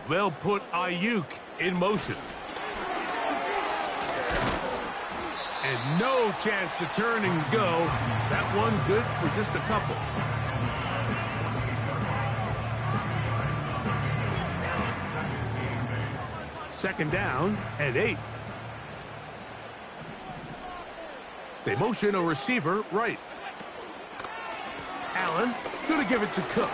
They'll put Ayuk in motion. And no chance to turn and go. That one good for just a couple. Second down and 8. They motion a receiver right. Allen going to give it to Cook.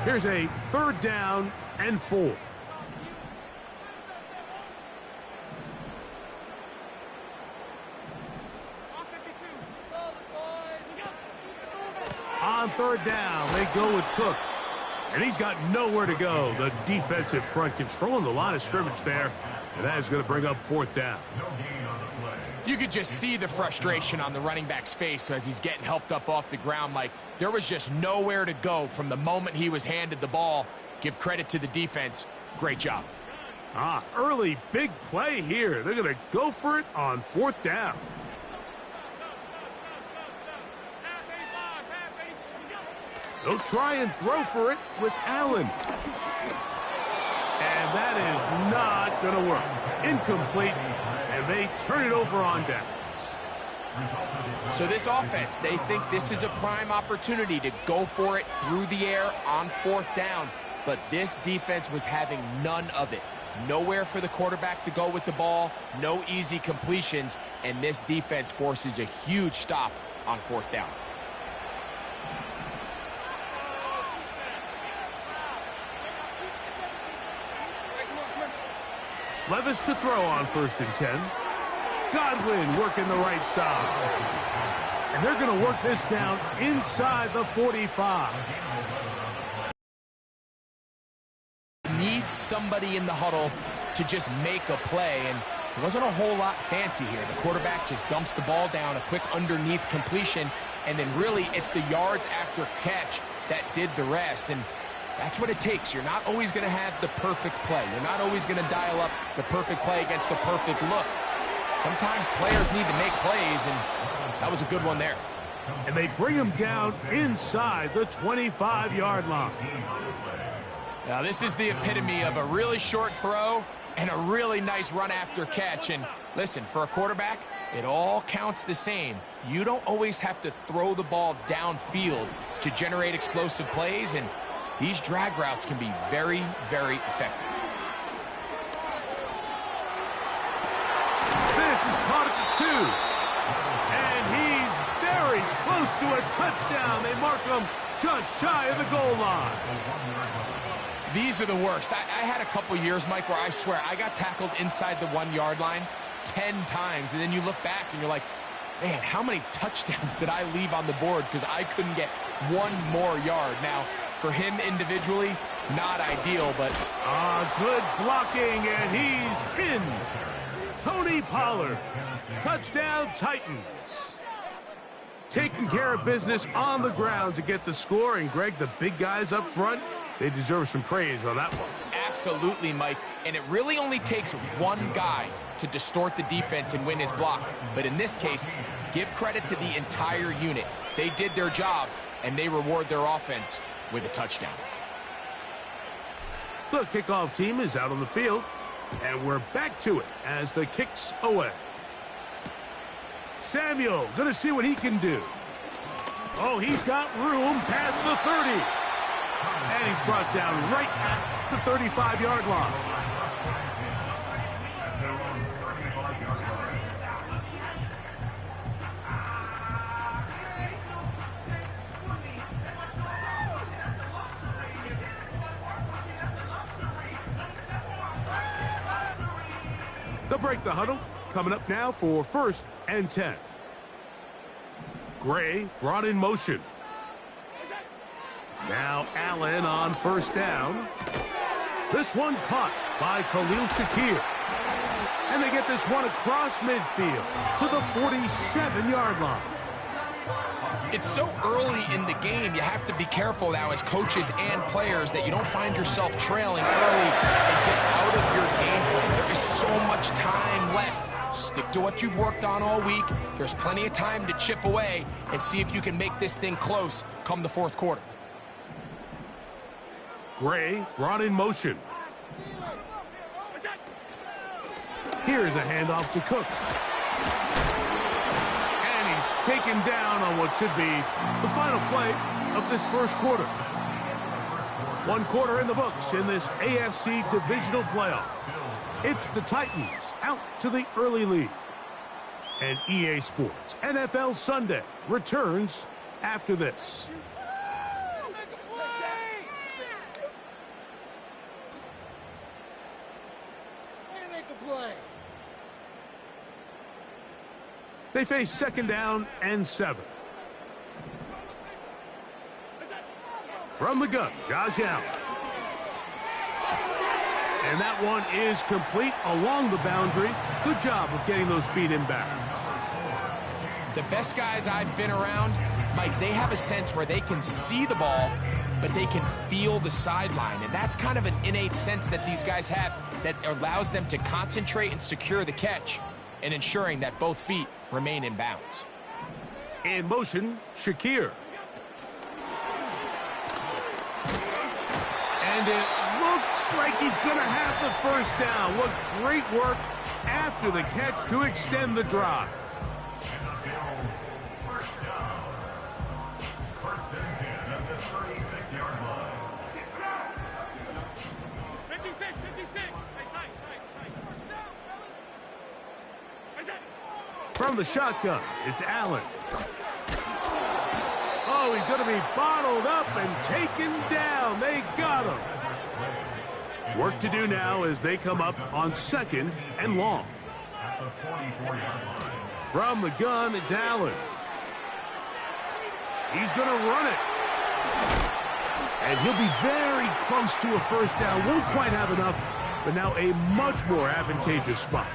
Here's a third down and 4. On third down, they go with Cook. And he's got nowhere to go. The defensive front controlling the line of scrimmage there. And that is going to bring up fourth down. You could just see the frustration on the running back's face as he's getting helped up off the ground. Like, there was just nowhere to go from the moment he was handed the ball. Give credit to the defense. Great job. Early big play here. They're going to go for it on fourth down. They'll try and throw for it with Allen. And that is not going to work. Incomplete. And they turn it over on downs. So this offense, they think this is a prime opportunity to go for it through the air on fourth down. But this defense was having none of it. Nowhere for the quarterback to go with the ball. No easy completions. And this defense forces a huge stop on fourth down. Levis to throw on 1st and 10. Godwin working the right side. And they're going to work this down inside the 45. Needs somebody in the huddle to just make a play, and there wasn't a whole lot fancy here. The quarterback just dumps the ball down, a quick underneath completion, and then really it's the yards after catch that did the rest. And that's what it takes. You're not always going to have the perfect play. You're not always going to dial up the perfect play against the perfect look. Sometimes players need to make plays, and that was a good one there. And they bring him down inside the 25-yard line. Now, this is the epitome of a really short throw and a really nice run after catch. And listen, for a quarterback, it all counts the same. You don't always have to throw the ball downfield to generate explosive plays, and these drag routes can be very, very effective. This is caught at the 2. And he's very close to a touchdown. They mark him just shy of the goal line. These are the worst. I had a couple years, Mike, where I swear I got tackled inside the 1-yard line 10 times. And then you look back and you're like, man, how many touchdowns did I leave on the board because I couldn't get one more yard? Now, for him individually, not ideal, but good blocking, and he's in. Tony Pollard, touchdown Titans. Taking care of business on the ground to get the score, and Greg, the big guys up front, they deserve some praise on that one. Absolutely, Mike, and it really only takes one guy to distort the defense and win his block. But in this case, give credit to the entire unit. They did their job, and they reward their offense with a touchdown. The kickoff team is out on the field, and we're back to it as the kick's away. Samuel going to see what he can do. Oh, he's got room past the 30. And he's brought down right at the 35-yard line. They'll break the huddle. Coming up now for 1st and 10. Gray brought in motion. Now Allen on 1st down. This one caught by Khalil Shakir. And they get this one across midfield to the 47-yard line. It's so early in the game, you have to be careful now as coaches and players that you don't find yourself trailing early and get out of your game plan. There is so much back to what you've worked on all week. There's plenty of time to chip away and see if you can make this thing close come the fourth quarter. Gray brought in motion. Here's a handoff to Cook. And he's taken down on what should be the final play of this first quarter. One quarter in the books in this AFC divisional playoff. It's the Titans out to the early lead. And EA Sports NFL Sunday returns after this. They face second down and 7. From the gun, Josh Allen. And that one is complete along the boundary. Good job of getting those feet in bounds. The best guys I've been around, Mike, they have a sense where they can see the ball, but they can feel the sideline. And that's kind of an innate sense that these guys have that allows them to concentrate and secure the catch and ensuring that both feet remain in bounds. In motion, Shakir. And it looks like he's going to have the first down. What great work after the catch to extend the drive. From the shotgun, it's Allen. Oh, he's going to be bottled up and taken down. They got him. Work to do now as they come up on second and long. From the gun, it's Allen. He's going to run it. And he'll be very close to a first down. Won't quite have enough, but now a much more advantageous spot.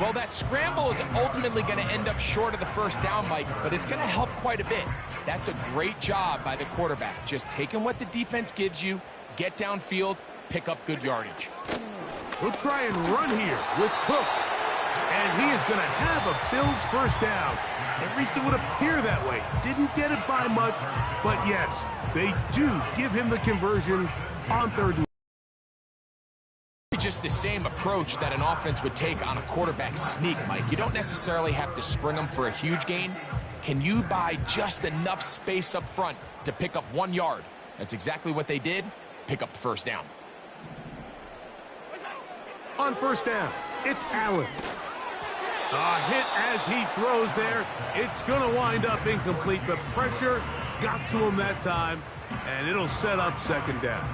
Well, that scramble is ultimately going to end up short of the first down, Mike, but it's going to help quite a bit. That's a great job by the quarterback. Just taking what the defense gives you, get downfield, pick up good yardage. We'll try and run here with Cook. And he is going to have a Bills first down. At least it would appear that way. Didn't get it by much, but yes, they do give him the conversion on third and just the same approach that an offense would take on a quarterback sneak, Mike. You don't necessarily have to spring them for a huge gain. Can you buy just enough space up front to pick up 1 yard? That's exactly what they did. Pick up the first down. On first down, it's Allen. A hit as he throws there. It's going to wind up incomplete. The pressure got to him that time, and it'll set up second down.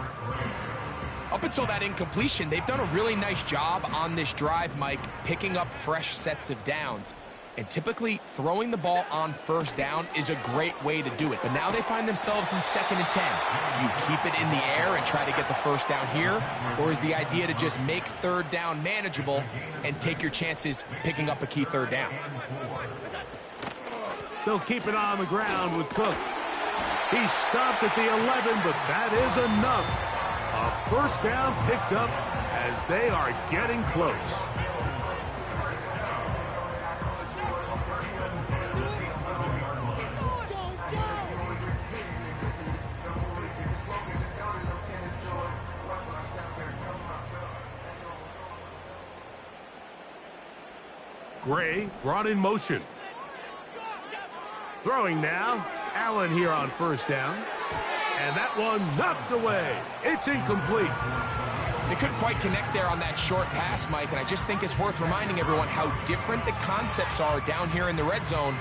Up until that incompletion, they've done a really nice job on this drive, Mike, picking up fresh sets of downs. And typically, throwing the ball on first down is a great way to do it. But now they find themselves in 2nd and 10. Do you keep it in the air and try to get the first down here? Or is the idea to just make third down manageable and take your chances picking up a key third down? They'll keep it on the ground with Cook. He stopped at the 11, but that is enough. A first down picked up as they are getting close. Gray brought in motion. Throwing now, Allen here on first down. And that one knocked away. It's incomplete. They couldn't quite connect there on that short pass, Mike, and I just think it's worth reminding everyone how different the concepts are down here in the red zone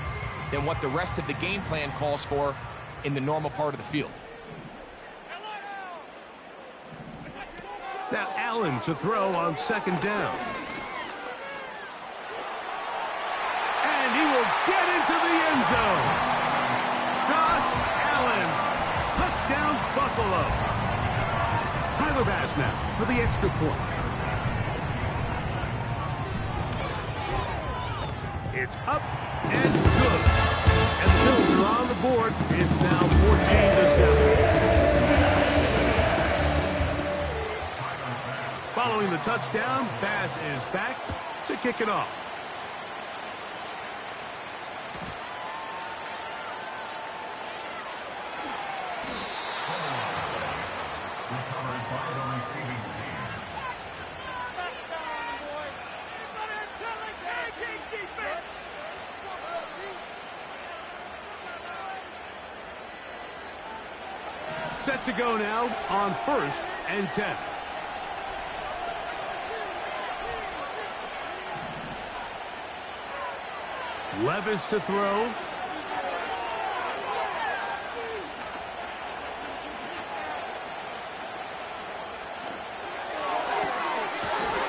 than what the rest of the game plan calls for in the normal part of the field. Now Allen to throw on second down. And he will get into the end zone. Josh Allen. Touchdown, Buffalo. Tyler Bass now for the extra point. It's up and good. And the Bills are on the board. It's now 14-7. Following the touchdown, Bass is back to kick it off. Set to go now on 1st and 10. Levis to throw.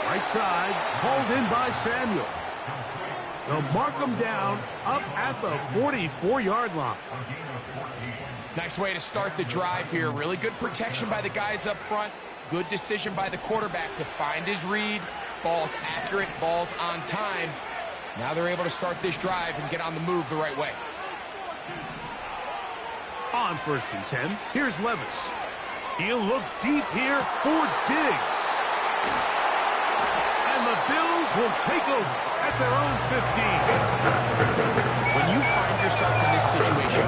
Right side, hauled in by Samuel. They'll mark him down up at the 44-yard line. Nice way to start the drive here. Really good protection by the guys up front. Good decision by the quarterback to find his read. Ball's accurate, ball's on time. Now they're able to start this drive and get on the move the right way. On 1st and 10, here's Levis. He'll look deep here for Diggs. And the Bills will take over at their own 15. When you find yourself in this situation,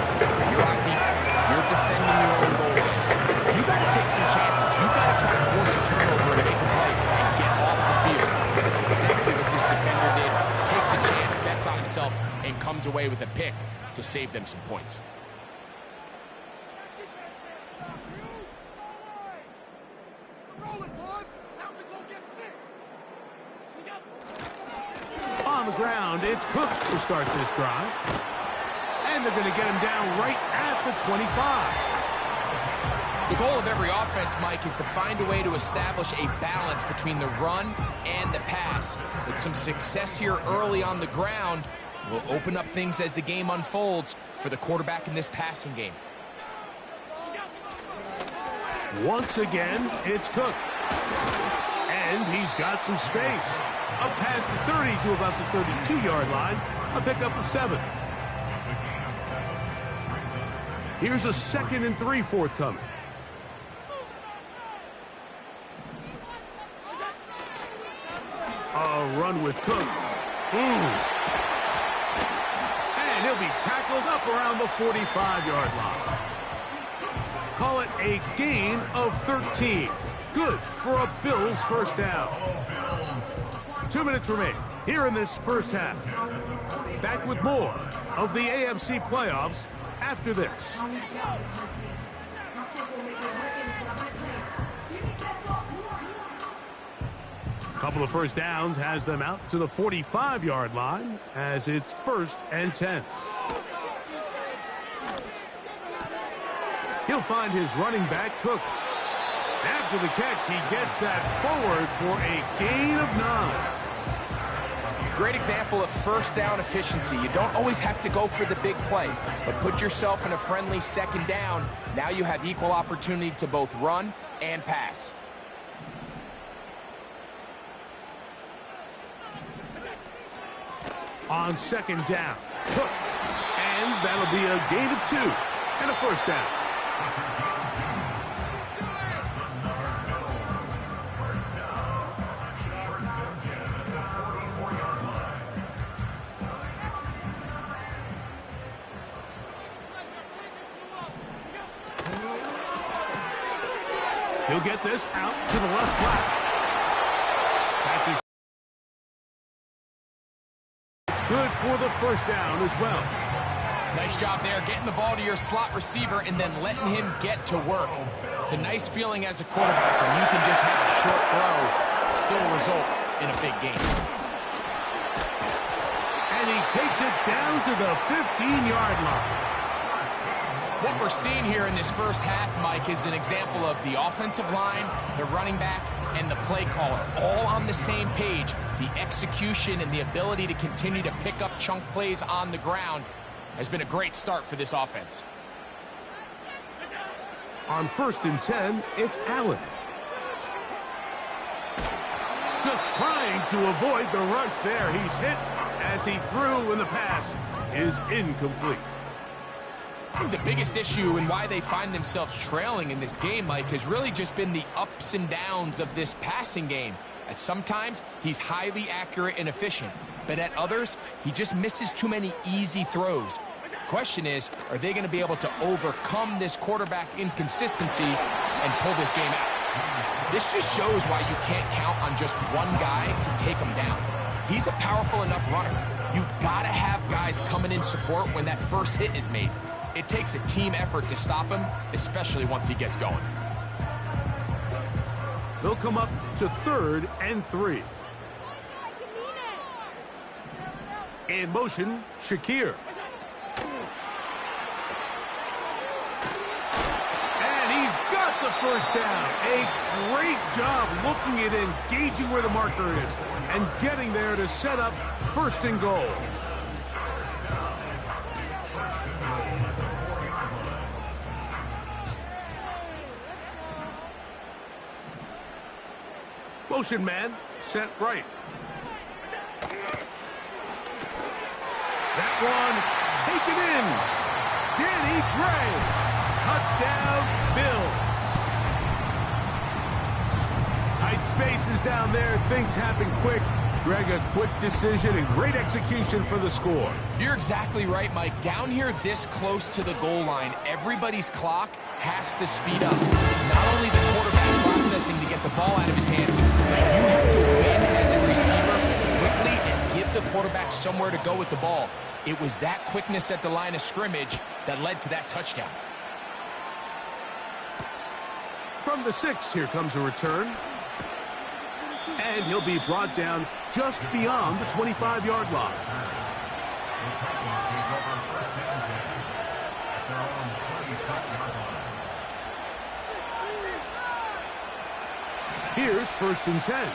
you're on defense, you're defending your own goal line. You got to take some chances. You got to try to force a turnover and make a play and get off the field. That's exactly what this defender did. Takes a chance, bets on himself, and comes away with a pick to save them some points. On the ground, it's Cook to start this drive. And they're going to get him down right at the 25. The goal of every offense, Mike, is to find a way to establish a balance between the run and the pass. With some success here early on the ground, will open up things as the game unfolds for the quarterback in this passing game. Once again, it's Cook. And he's got some space. Up past the 30 to about the 32-yard line. A pickup of 7. Here's a 2nd and 3 forthcoming. A run with Cook. And he'll be tackled up around the 45-yard line. Call it a gain of 13. Good for a Bills first down. 2 minutes remain here in this first half. Back with more of the AFC playoffs after this. Couple of first downs has them out to the 45-yard line as it's 1st and 10. He'll find his running back, Cook. After the catch, he gets that forward for a gain of 9. Great example of first down efficiency. You don't always have to go for the big play, but put yourself in a friendly 2nd down. Now you have equal opportunity to both run and pass. On 2nd down, Cook. And that'll be a gain of 2 and a first down. He'll get this out to the left flat. That's his. It's good for the first down as well. Nice job there, getting the ball to your slot receiver and then letting him get to work. It's a nice feeling as a quarterback when you can just have a short throw, still result in a big game. And he takes it down to the 15-yard line. What we're seeing here in this first half, Mike, is an example of the offensive line, the running back, and the play caller all on the same page. The execution and the ability to continue to pick up chunk plays on the ground has been a great start for this offense. On 1st and 10, it's Allen. Just trying to avoid the rush there. He's hit as he threw, and the pass is incomplete. I think the biggest issue and why they find themselves trailing in this game, Mike, has really just been the ups and downs of this passing game. At sometimes, he's highly accurate and efficient, but at others, he just misses too many easy throws. Question is, are they going to be able to overcome this quarterback inconsistency and pull this game out? This just shows why you can't count on just one guy to take him down. He's a powerful enough runner. You've got to have guys coming in support when that first hit is made. It takes a team effort to stop him, especially once he gets going. They'll come up to 3rd and 3. In motion, Shakir. And he's got the first down. A great job looking at engaging where the marker is and getting there to set up 1st and goal. Motion man, set right. That one, taken in. Danny Gray. Touchdown, Bills. Tight spaces down there. Things happen quick. Greg, a quick decision and great execution for the score. You're exactly right, Mike. Down here this close to the goal line, everybody's clock has to speed up. Not only the quarterback processing to get the ball out of his hand, but you have to win as a receiver quickly and give the quarterback somewhere to go with the ball. It was that quickness at the line of scrimmage that led to that touchdown. From the 6, here comes a return. And he'll be brought down just beyond the 25-yard line. Here's 1st and 10.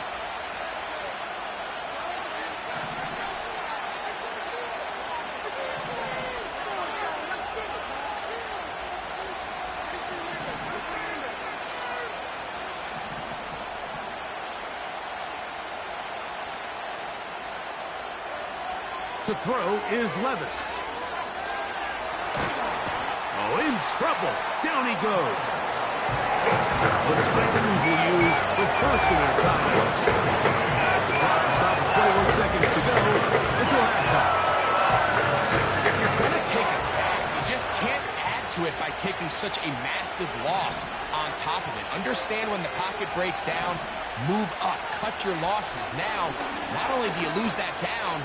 To throw is Levis. Oh, in trouble. Down he goes. The Titans will use the first of their timeouts. As the clock stops 21 seconds to go until halftime. If you're going to take a sack, you just can't add to it by taking such a massive loss on top of it. Understand when the pocket breaks down, move up, cut your losses. Now, not only do you lose that down,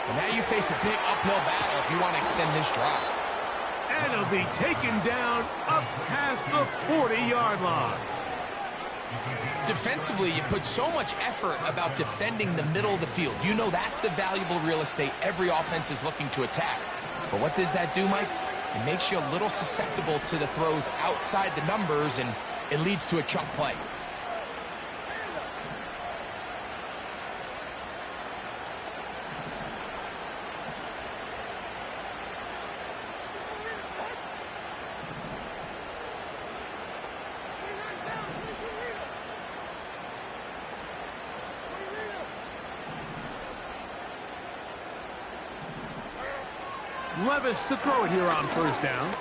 but now you face a big uphill battle if you want to extend this drive. And it'll be taken down up past the 40-yard line. Defensively, you put so much effort about defending the middle of the field. You know that's the valuable real estate every offense is looking to attack. But what does that do, Mike? It makes you a little susceptible to the throws outside the numbers, and it leads to a chunk play. Levis to throw it here on 1st down.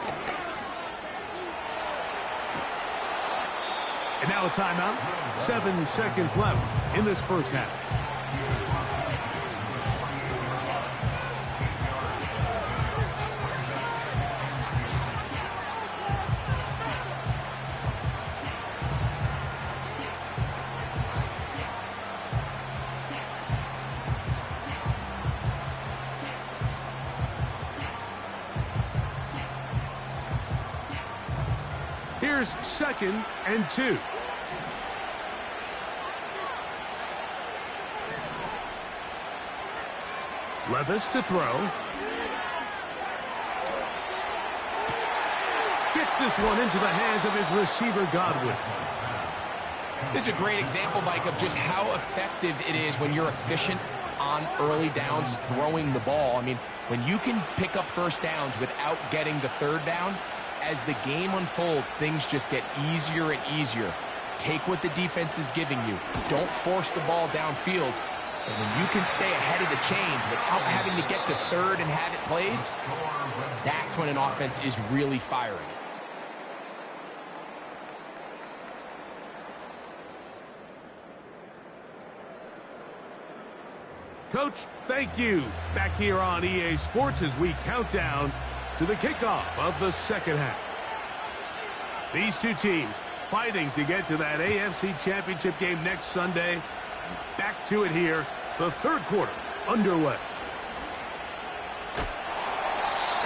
And now a timeout. 7 seconds left in this first half. Here's 2nd and 2. Levis to throw. Gets this one into the hands of his receiver, Godwin. This is a great example, Mike, of just how effective it is when you're efficient on early downs throwing the ball. I mean, when you can pick up 1st downs without getting the 3rd down, as the game unfolds, things just get easier and easier. Take what the defense is giving you. Don't force the ball downfield. And when you can stay ahead of the chains without having to get to 3rd and have it plays, that's when an offense is really firing. Coach, thank you. Back here on EA Sports as we count down to the kickoff of the second half. These two teams fighting to get to that AFC Championship game next Sunday. Back to it here, the 3rd quarter underway.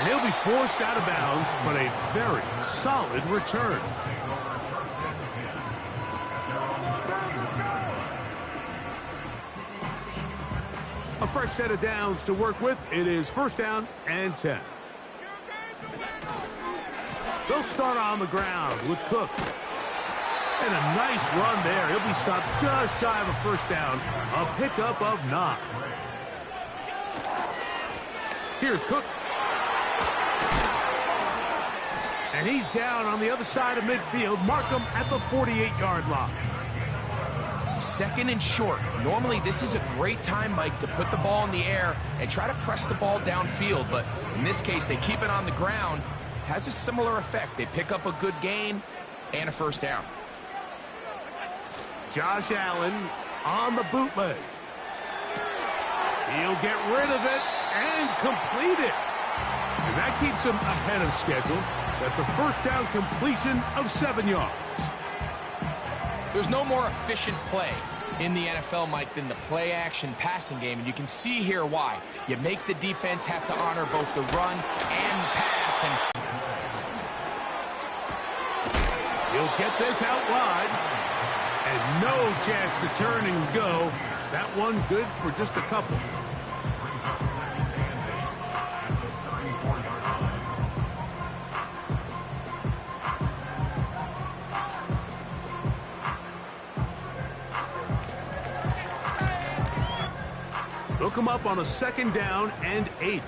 And he'll be forced out of bounds, but a very solid return. A fresh set of downs to work with. It is first down and 10. They'll start on the ground with Cook. And a nice run there. He'll be stopped just shy of a first down. A pickup of 9. Here's Cook. And he's down on the other side of midfield. Mark him at the 48-yard line. Second and short. Normally, this is a great time, Mike, to put the ball in the air and try to press the ball downfield. But in this case, they keep it on the ground. Has a similar effect. They pick up a good gain and a first down. Josh Allen on the bootleg. He'll get rid of it and complete it. And that keeps him ahead of schedule. That's a first down completion of 7 yards. There's no more efficient play in the NFL, Mike, than the play-action passing game, and you can see here why. You make the defense have to honor both the run and the pass. And he'll get this out wide, and no chance to turn and go. That one good for just a couple. They'll come up on a second down and 8.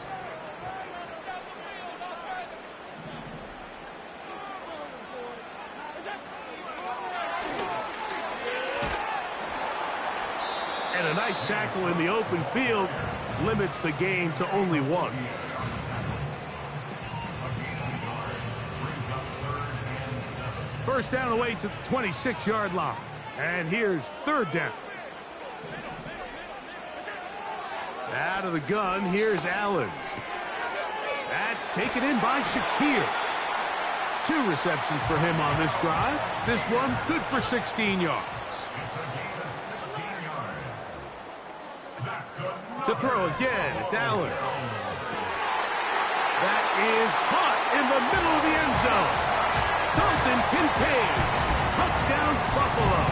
And a nice tackle in the open field limits the gain to only 1. First down away to the 26-yard line. And here's third down. Out of the gun, here's Allen. That's taken in by Shakir. 2 receptions for him on this drive. This one good for 16 yards. To throw again, it's Allen. That is caught in the middle of the end zone. Dalton Kincaid. Touchdown, Buffalo.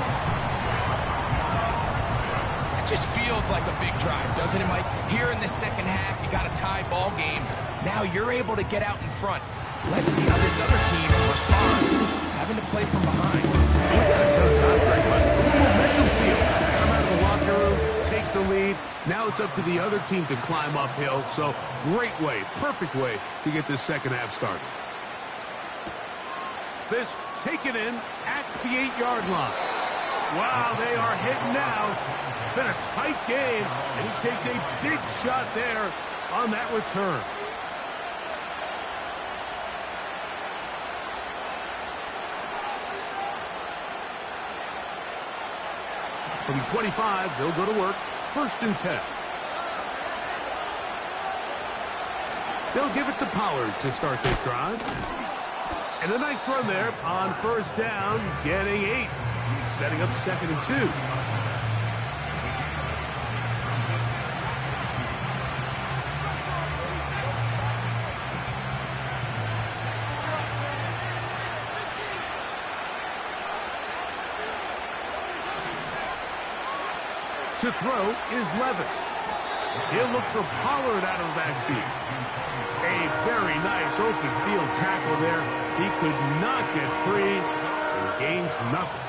just feels like a big drive, doesn't it, Mike? Here in the second half, you got a tie ball game. Now you're able to get out in front. Let's see how this other team responds, having to play from behind. We got a ton of time, Greg, but a little momentum feel. Come out of the locker room, take the lead. Now it's up to the other team to climb uphill. So great way, perfect way to get this second half started. This taken in at the 8-yard line. Wow, they are hitting now. Been a tight game, and he takes a big shot there on that return. From the 25, they'll go to work. First and 10. They'll give it to Pollard to start this drive. And a nice run there on first down, getting 8. Setting up second and 2. To throw is Levis. He'll look for Pollard out of the backfield. A very nice open field tackle there. He could not get free and gains nothing.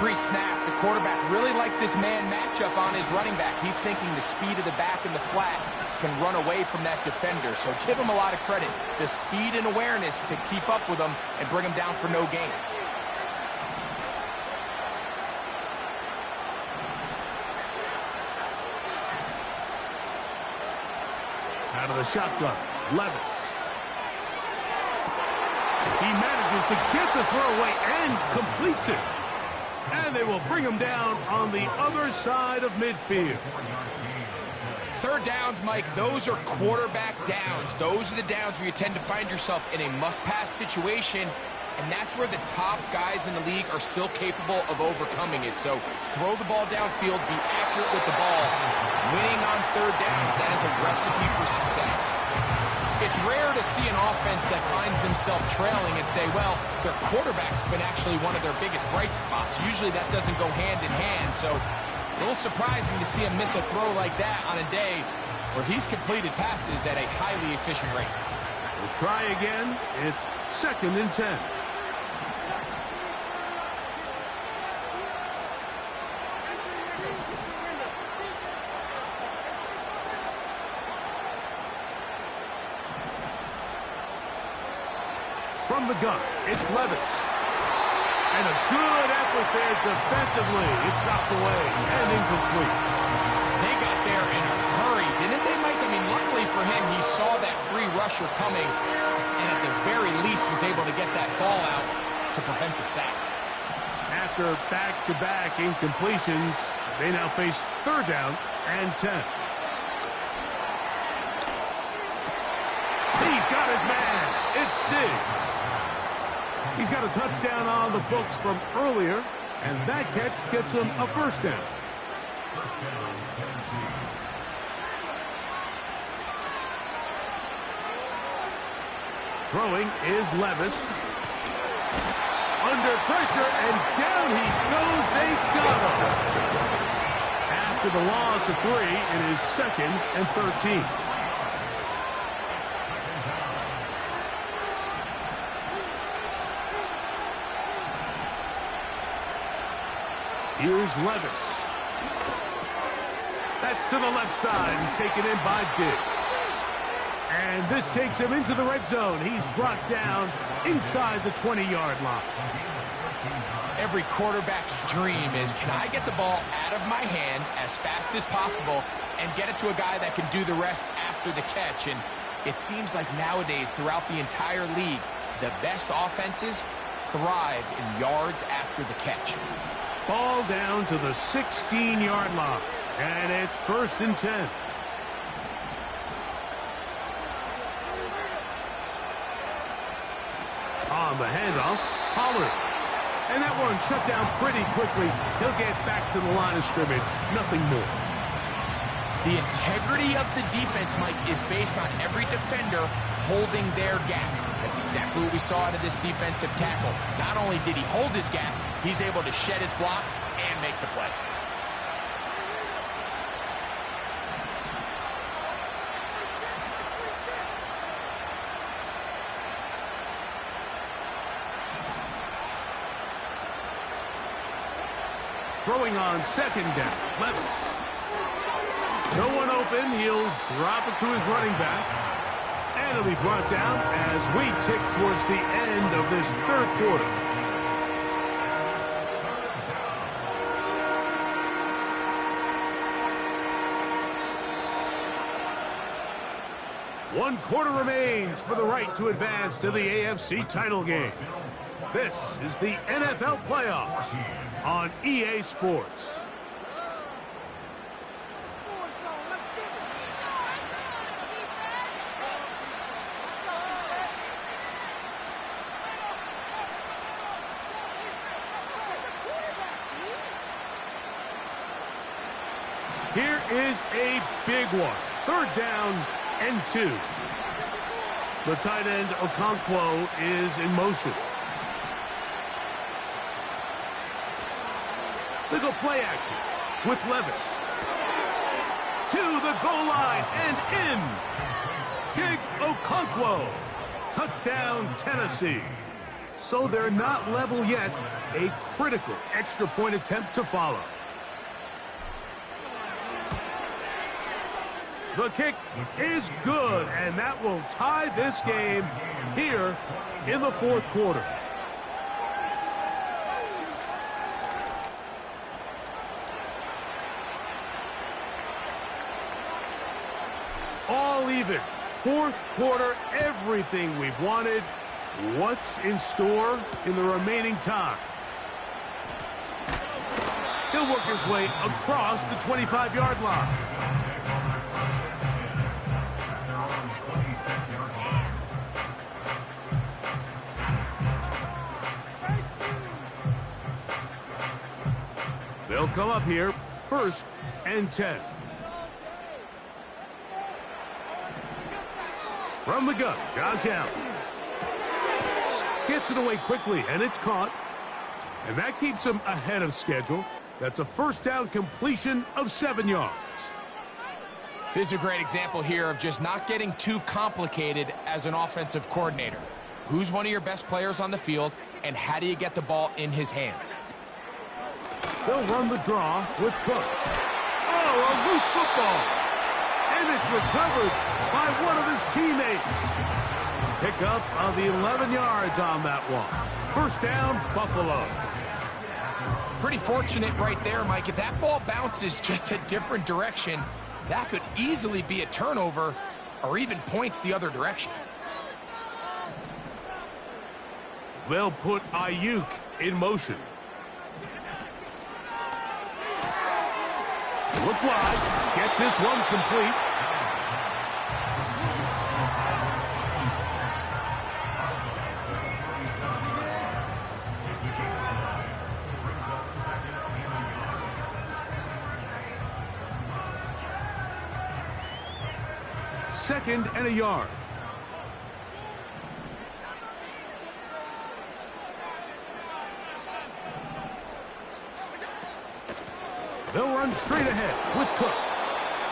Pre-snap, the quarterback really liked this man matchup on his running back. He's thinking the speed of the back in the flat can run away from that defender. So give him a lot of credit. The speed and awareness to keep up with him and bring him down for no gain. Out of the shotgun, Levis. He manages to get the throw away and completes it. And they will bring him down on the other side of midfield. Third downs, Mike, those are quarterback downs. Those are the downs where you tend to find yourself in a must-pass situation, and that's where the top guys in the league are still capable of overcoming it. So throw the ball downfield, be accurate with the ball. Winning on third downs, that is a recipe for success. It's rare to see an offense that finds themselves trailing and say, well, their quarterback's been actually one of their biggest bright spots. Usually that doesn't go hand in hand, so it's a little surprising to see him miss a throw like that on a day where he's completed passes at a highly efficient rate. We'll try again. It's 2nd and 10. From the gun, it's Levis. And a good effort there defensively. It's knocked away and incomplete. They got there in a hurry, didn't they, Mike? I mean, luckily for him, he saw that free rusher coming and at the very least was able to get that ball out to prevent the sack. After back-to-back incompletions, they now face 3rd down and 10. He's got his man. It's Diggs. He's got a touchdown on the books from earlier, and that catch gets him a 1st down. Throwing is Levis. Under pressure, and down he goes. They got him. After the loss of 3, it is 2nd and 13. Here's Levis. That's to the left side and taken in by Diggs. And this takes him into the red zone. He's brought down inside the 20-yard line. Every quarterback's dream is, can I get the ball out of my hand as fast as possible and get it to a guy that can do the rest after the catch? And it seems like nowadays, throughout the entire league, the best offenses thrive in yards after the catch. Ball down to the 16-yard line. And it's 1st and 10. On the handoff, Pollard. And that one shut down pretty quickly. He'll get back to the line of scrimmage. Nothing more. The integrity of the defense, Mike, is based on every defender holding their gap. That's exactly what we saw out of this defensive tackle. Not only did he hold his gap, he's able to shed his block and make the play. Throwing on 2nd down, Levis. No one open. He'll drop it to his running back. And it'll be brought down as we tick towards the end of this 3rd quarter. One quarter remains for the right to advance to the AFC title game. This is the NFL playoffs on EA Sports. Here is a big one. 3rd down and 2. The tight end Okonkwo is in motion. They go play action with Levis. To the goal line and in. Chig Okonkwo. Touchdown, Tennessee. So they're not level yet. A critical extra point attempt to follow. The kick is good, and that will tie this game here in the 4th quarter. All even. 4th quarter, everything we've wanted. What's in store in the remaining time? He'll work his way across the 25-yard line. They'll come up here, 1st and 10. From the gun, Josh Allen. Gets it away quickly, and it's caught. And that keeps him ahead of schedule. That's a first down completion of 7 yards. This is a great example here of just not getting too complicated as an offensive coordinator. Who's one of your best players on the field, and how do you get the ball in his hands? They'll run the draw with Cook. Oh, a loose football. And it's recovered by one of his teammates. Pickup of the 11 yards on that one. First down, Buffalo. Pretty fortunate right there, Mike. If that ball bounces just a different direction, that could easily be a turnover or even points the other direction. They'll put Ayuk in motion. Look wide. Get this one complete. Second and a yard. They'll run straight ahead with Cook.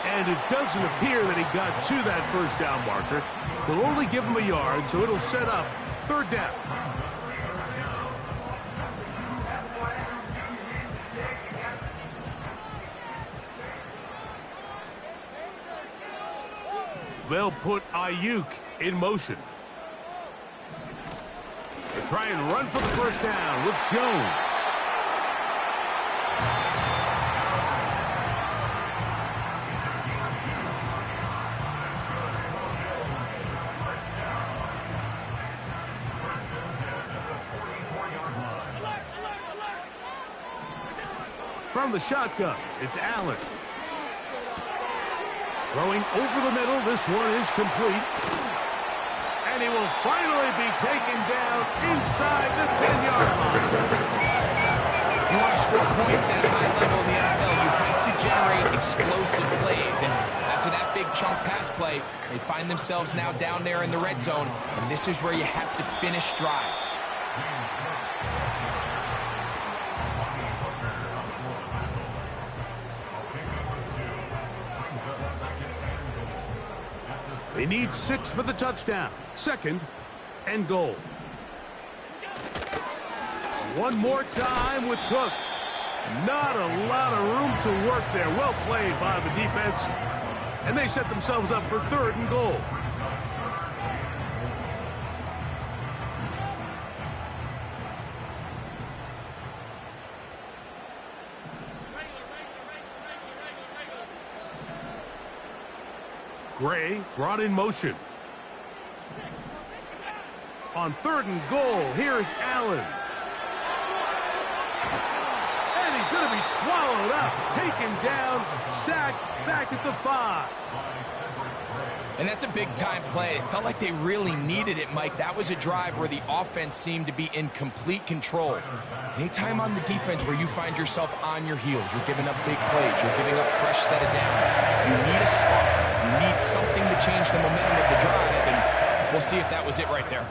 And it doesn't appear that he got to that first down marker. They'll only give him a yard, so it'll set up third down. They'll put Ayuk in motion. They try and run for the first down with Jones. From the shotgun, it's Allen. Throwing over the middle, this one is complete. And he will finally be taken down inside the 10-yard line. If you want to score points at a high level in the NFL, you have to generate explosive plays. And after that big chunk pass play, they find themselves now down there in the red zone. And this is where you have to finish drives. They need 6 for the touchdown. Second and goal. One more time with Cook. Not a lot of room to work there. Well played by the defense. And they set themselves up for third and goal. Gray brought in motion. On third and goal, here's Allen. And he's going to be swallowed up, taken down, sacked back at the 5. And that's a big-time play. It felt like they really needed it, Mike. That was a drive where the offense seemed to be in complete control. Anytime on the defense where you find yourself on your heels, you're giving up big plays, you're giving up fresh set of downs, you need a spark. You need something to change the momentum of the drive, and we'll see if that was it right there.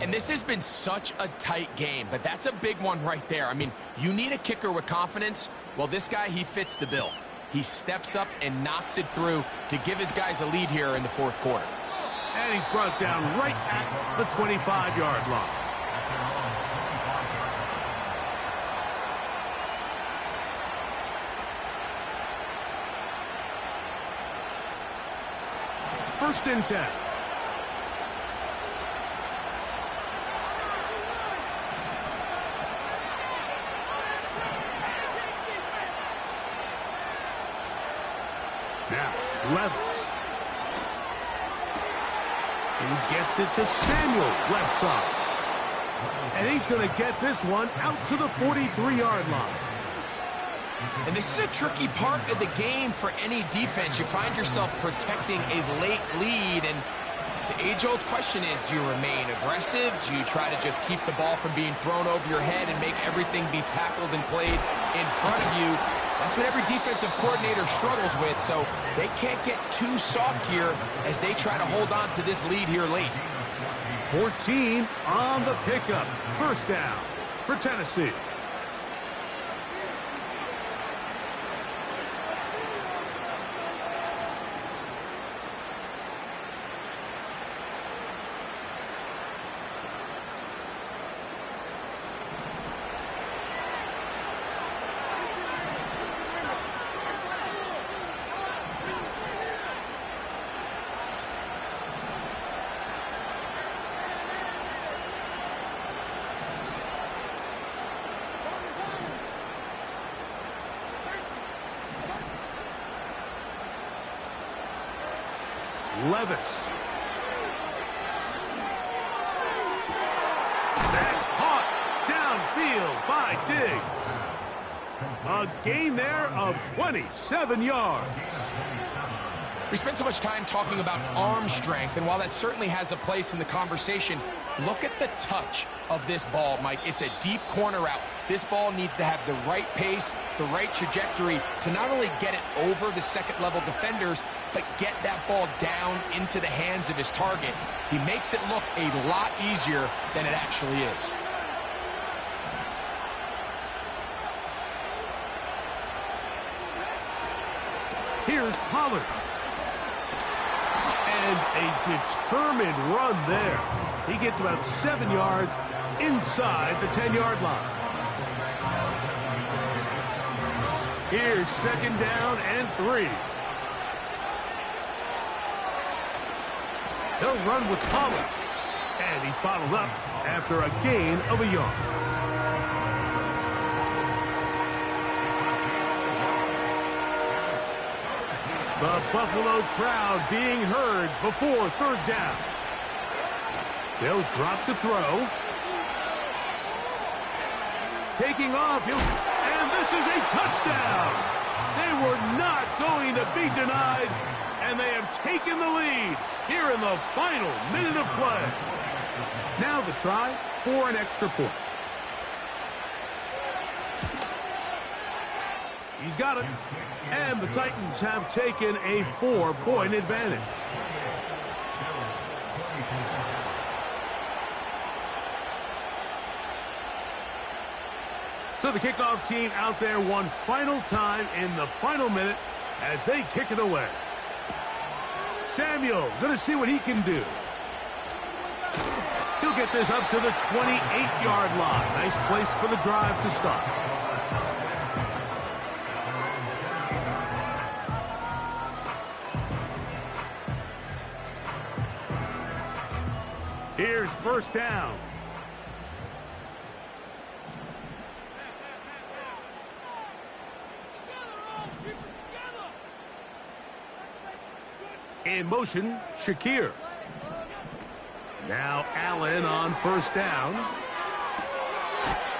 And this has been such a tight game, but that's a big one right there. I mean, you need a kicker with confidence. Well, this guy, he fits the bill. He steps up and knocks it through to give his guys a lead here in the fourth quarter. And he's brought down right at the 25-yard line. First and 10. Now, Levis. He gets it to Samuel, left side. And he's going to get this one out to the 43-yard line. And this is a tricky part of the game for any defense. You find yourself protecting a late lead, and the age-old question is, do you remain aggressive? Do you try to just keep the ball from being thrown over your head and make everything be tackled and played in front of you? That's what every defensive coordinator struggles with, so they can't get too soft here as they try to hold on to this lead here late. 14 on the pickup. First down for Tennessee. Levis. That's caught downfield by Diggs. A gain there of 27 yards. We spent so much time talking about arm strength, and while that certainly has a place in the conversation, look at the touch of this ball, Mike. It's a deep corner route. This ball needs to have the right pace, the right trajectory to not only get it over the second-level defenders, but get that ball down into the hands of his target. He makes it look a lot easier than it actually is. Here's Pollard. And a determined run there. He gets about 7 yards inside the 10-yard line. Here's second down and 3. He'll run with Pollard. And he's bottled up after a gain of a yard. The Buffalo crowd being heard before third down. They'll drop to throw. Taking off. And this is a touchdown. They were not going to be denied. And they have taken the lead here in the final minute of play. Now the try for an extra point. He's got it. And the Titans have taken a 4-point advantage. So the kickoff team out there one final time in the final minute as they kick it away. Samuel going to see what he can do. He'll get this up to the 28-yard line. Nice place for the drive to start. Here's first down. In motion, Shakir. Now Allen on first down.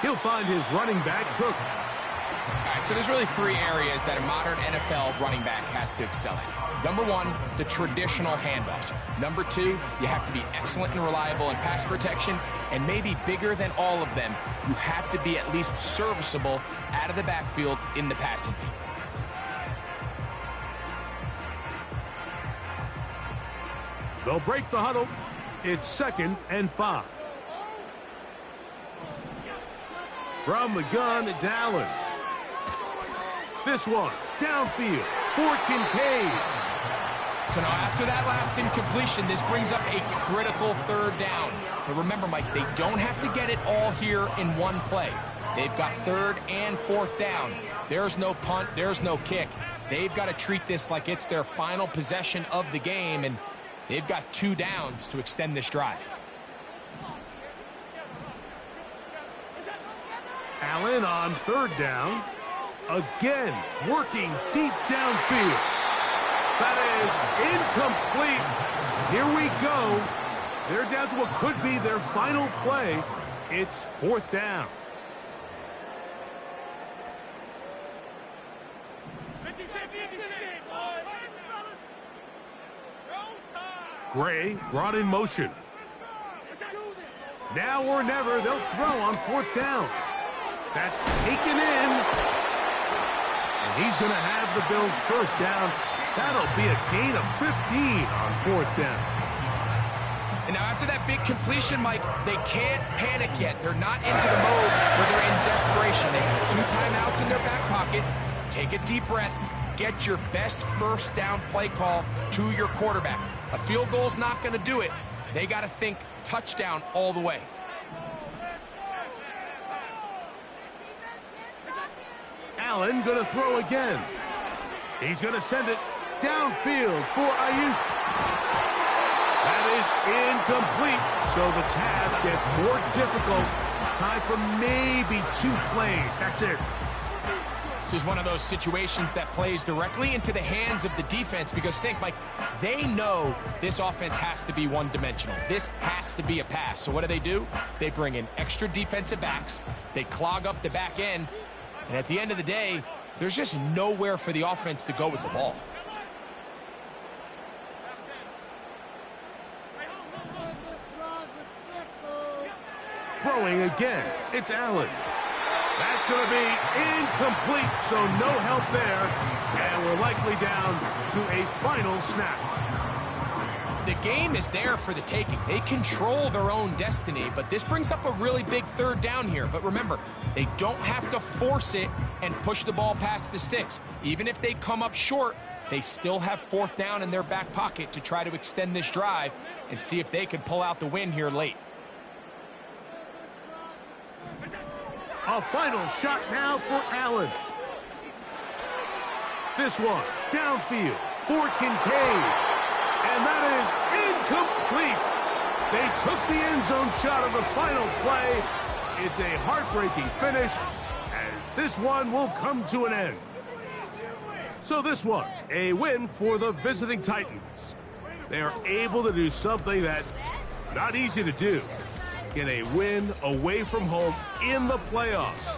He'll find his running back, Cook. All right, so there's really 3 areas that a modern NFL running back has to excel at. Number 1, the traditional handoffs. Number 2, you have to be excellent and reliable in pass protection. And maybe bigger than all of them, you have to be at least serviceable out of the backfield in the passing game. They'll break the huddle. It's 2nd and 5. From the gun, it's Allen. This one, downfield, for Kincaid. So now after that last incompletion, this brings up a critical third down. But remember, Mike, they don't have to get it all here in one play. They've got 3rd and 4th down. There's no punt, there's no kick. They've got to treat this like it's their final possession of the game, and they've got 2 downs to extend this drive. Allen on 3rd down. Again, working deep downfield. That is incomplete. Here we go. They're down to what could be their final play. It's 4th down. Gray brought in motion. Now or never, they'll throw on 4th down. That's taken in. And he's going to have the Bills first down. That'll be a gain of 15 on fourth down. And now after that big completion, Mike, they can't panic yet. They're not into the mode where they're in desperation. They have 2 timeouts in their back pocket. Take a deep breath. Get your best first down play call to your quarterback. A field goal's not going to do it. They got to think touchdown all the way. Allen going to throw again. He's going to send it downfield for Ayuk. That is incomplete, so the task gets more difficult. Time for maybe 2 plays. That's it. This is one of those situations that plays directly into the hands of the defense because think, Mike, they know this offense has to be one-dimensional. This has to be a pass. So what do? They bring in extra defensive backs. They clog up the back end. And at the end of the day, there's just nowhere for the offense to go with the ball. Throwing again, it's Allen. That's going to be incomplete, so no help there. And we're likely down to a final snap. The game is there for the taking. They control their own destiny, but this brings up a really big third down here. But remember, they don't have to force it and push the ball past the sticks. Even if they come up short, they still have fourth down in their back pocket to try to extend this drive and see if they can pull out the win here late. A final shot now for Allen. This one, downfield for Kincaid. And that is incomplete. They took the end zone shot of the final play. It's a heartbreaking finish, as this one will come to an end. So this one, a win for the visiting Titans. They are able to do something that's not easy to do. Get a win away from home in the playoffs.